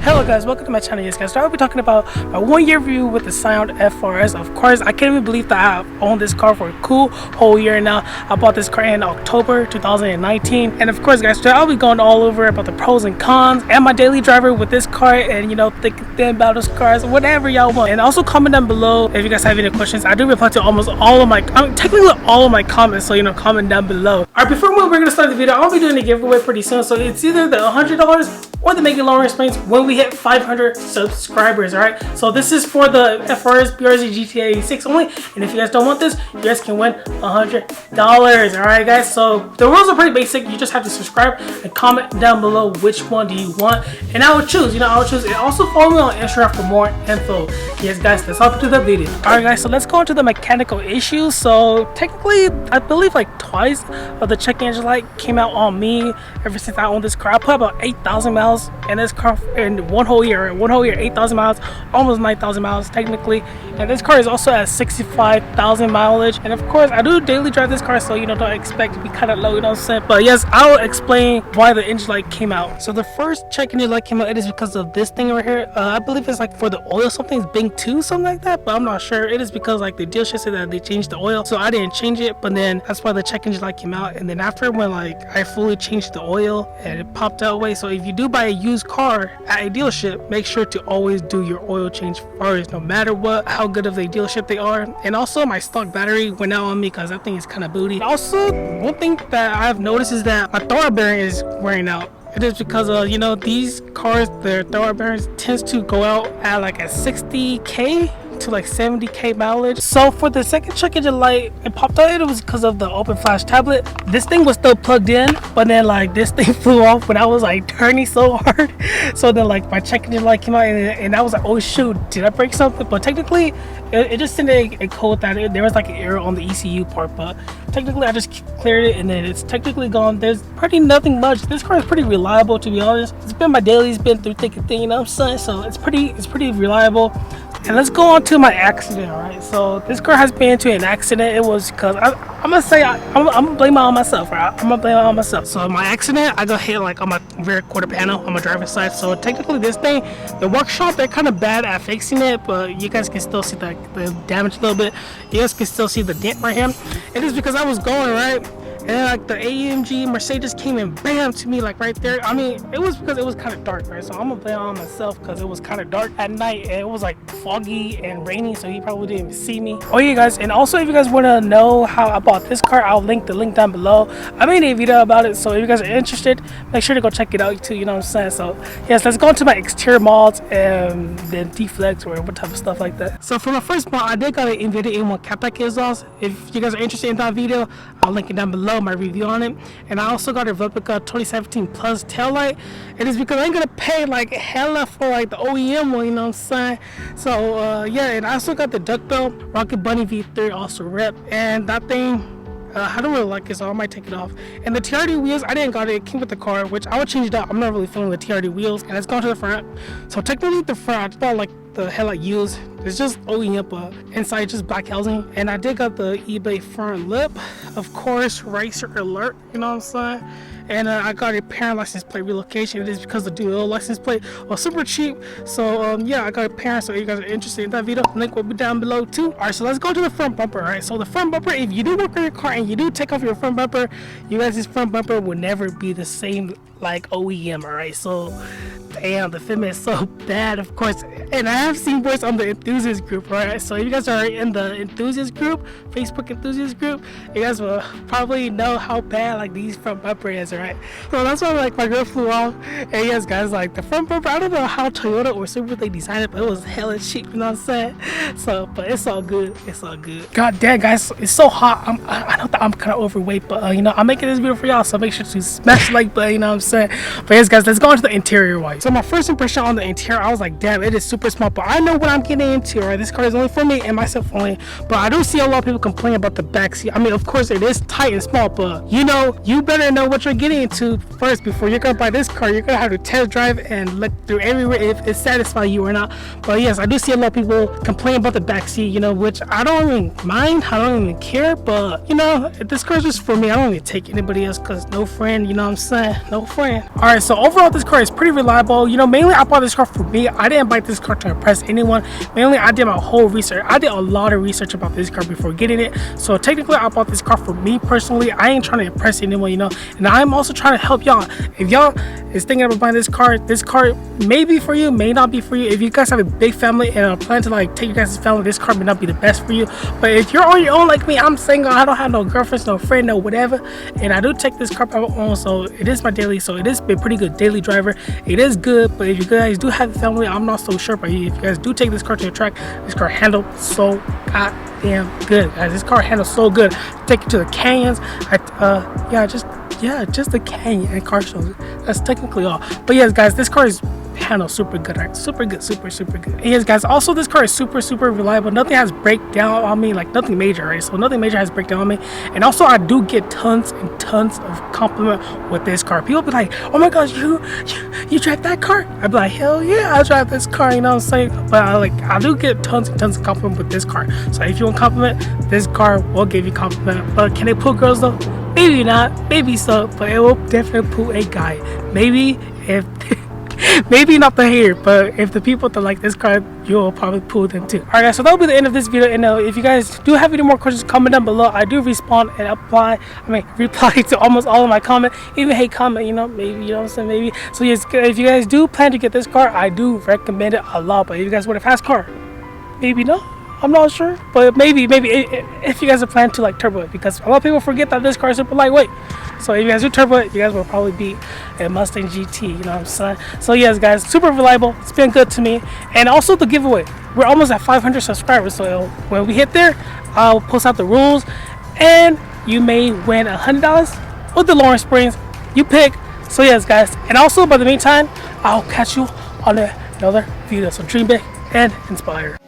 Hello guys, welcome to my channel. Yes guys, so I'll be talking about my 1 year review with the Scion FR-S. Of course, I can't even believe that I have owned this car for a cool whole year now. I bought this car in October 2019, and of course guys, so I'll be going all over about the pros and cons and my daily driver with this car, and thinking about those cars, whatever y'all want. And also comment down below if you guys have any questions. I do reply to almost all of my, technically all of my comments, so comment down below. Alright, before we're gonna start the video, I'll be doing a giveaway pretty soon, so it's either the $100 or the Make It Long Range when we hit 500 subscribers. Alright, so this is for the FRS BRZ GTA 6 only, and if you guys don't want this, you guys can win $100. Alright guys, so the rules are pretty basic. You just have to subscribe and comment down below which one do you want, and I will choose. I will choose. And also follow me on Instagram for more info. Yes guys, let's hop into the video. Alright guys, so let's go into the mechanical issues. So technically, I believe like twice of the check engine light came out on me ever since I owned this car. I put about 8,000 miles in this car in one whole year. 8,000 miles, almost 9,000 miles technically. And this car is also at 65,000 mileage. And of course, I do daily drive this car, so don't expect to be kind of low, what I'm saying. But yes, I'll explain why the engine light came out. So the first check engine light came out, it is because of this thing right here. I believe it's like for the oil, something's Bing 2, something like that, but I'm not sure. It is because like the dealership said that they changed the oil, so I didn't change it. But then that's why the check engine light came out. And then after, when like I fully changed the oil, and it popped that way. So if you do buy a used car at a dealership, make sure to always do your oil change first, no matter what, how good of a dealership they are. And also my stock battery went out on me because that thing is kind of booty. Also, one thing that I've noticed is that my throttle bearing is wearing out. It is because of these cars, their throttle bearings tends to go out at like at 60k to like 70k mileage. So for the second check engine light, it popped out. It was because of the open flash tablet. This thing was still plugged in, but then like this thing flew off when I was like turning so hard. So then like my check engine light came out, and I was like, oh shoot, did I break something? But technically it just sent a code that there was like an error on the ECU part, but technically I just cleared it, and then it's technically gone. There's pretty nothing much. This car is pretty reliable, to be honest. It's been my daily, it's been through thick and thin, what I'm saying? So it's pretty reliable. And let's go on to my accident. All right, so this car has been into an accident. It was because I'm gonna say I'm gonna blame it on myself, right? I'm gonna blame it on myself. So my accident, I got hit like on my rear quarter panel on my driver's side. So technically this thing, the workshop, they're kind of bad at fixing it, but you guys can still see the damage a little bit. You guys can still see the dent right here. It is because I was going right, and then like the AMG Mercedes came and bam to me like right there. I mean, it was because it was kind of dark, right? So I'm gonna blame it on myself because it was kind of dark at night, and it was like foggy and rainy, so he probably didn't even see me. Oh yeah guys, and also if you guys want to know how I bought this car, I'll link the link down below. I made a video about it, so if you guys are interested, make sure to go check it out too, what I'm saying. So yes, let's go into my exterior mods and then deflects or what type of stuff like that. So for my first mod, I did got an NVIDIA A1 Captec exhaust. If you guys are interested in that video, I'll link it down below, my review on it. And I also got a replica 2017 Plus taillight. It is because I ain't gonna pay like hella for like the OEM one, what I'm saying. So yeah, and I also got the duckbill Rocket Bunny V3 also rep, and that thing I don't really like it, so I might take it off. And the TRD wheels, I didn't got it. It came with the car, which I would change it out. I'm not really feeling the TRD wheels. And let's go to the front. So technically the front, I bought like the headlight used. It's just OEM up inside, just black housing. And I did got the eBay front lip, of course, racer alert, what I'm saying. And I got a parent license plate relocation. It is because the dual license plate was super cheap. So yeah, I got a parent. So if you guys are interested in that video, the link will be down below too. All right, so let's go to the front bumper. All right, so the front bumper, if you do work on your car and you do take off your front bumper, you guys' front bumper will never be the same like OEM. All right, so damn, the fitment is so bad, of course. And I have seen boys on the enthusiast group, right? So if you guys are in the enthusiast group, Facebook enthusiast group, you guys will probably know how bad like these front bumper is, right? So that's why like my girl flew off. And yes guys, like the front bumper, I don't know how Toyota or Subaru they designed it, but it was hella cheap, what I'm saying. So but it's all good, it's all good. God damn guys, it's so hot. I know that I'm kind of overweight, but I'm making this video for y'all, so make sure to smash the like button, what I'm saying. But yes guys, let's go into the interior white. So my first impression on the interior, I was like, damn, it is super small, but I know what I'm getting into, right? This car is only for me and myself only, but I do see a lot of people complain about the back seat. I mean, of course it is tight and small, but you better know what you're getting into first before you're gonna buy this car. You're gonna have to test drive and look through everywhere if it satisfies you or not. But yes, I do see a lot of people complain about the back seat, which I don't even mind, I don't even care. But if this car is just for me, I don't even take anybody else, because no friend, what I'm saying, no friend. All right, so overall this car is pretty reliable. So, you know, mainly I bought this car for me. I didn't buy this car to impress anyone. Mainly I did my whole research. I did a lot of research about this car before getting it. So technically I bought this car for me personally. I ain't trying to impress anyone, you know, and I'm also trying to help y'all. If y'all is thinking about buying this car may be for you, may not be for you. If you guys have a big family and plan to like take you guys' family, this car may not be the best for you. But if you're on your own like me, I'm single, I don't have no girlfriends, no friend, no whatever, and I do take this car by my own, so it is my daily, so it is a pretty good daily driver. It is good, but if you guys do have a family, I'm not so sure. But if you guys do take this car to a track, this car handles so goddamn good, guys. This car handles so good. Take it to the canyons. Just the canyon and car shows. That's technically all. But yes, guys, this car is handles super good, right? Super good. And yes, guys, also this car is super reliable. Nothing has breakdown on me, like nothing major, right? So nothing major has breakdown on me. And also I do get tons and tons of compliment with this car. People be like, oh my gosh, you drive that car? I'd be like, hell yeah, I drive this car, you know what I'm saying? But I do get tons and tons of compliment with this car. So if you want compliment, this car will give you compliment. But can it pull girls though? Maybe not, maybe so, but it will definitely pull a guy. Maybe if maybe not the hater, but if the people that like this car, you'll probably pull them too. Alright guys, so that'll be the end of this video. And if you guys do have any more questions, comment down below. I do respond and reply to almost all of my comment. Even hate comment, you know, maybe, you know what I'm saying, maybe. So yes, if you guys do plan to get this car, I do recommend it a lot. But if you guys want a fast car, maybe no, I'm not sure, but maybe if you guys are planning to like turbo it, because a lot of people forget that this car is super lightweight. So if you guys do turbo it, you guys will probably beat a Mustang GT, you know what I'm saying? So yes, guys, super reliable. It's been good to me. And also the giveaway, we're almost at 500 subscribers. So when we hit there, I'll post out the rules, and you may win $100 with the Lawrence Springs. You pick. So yes, guys, and also by the meantime, I'll catch you on another video. So dream big and inspire.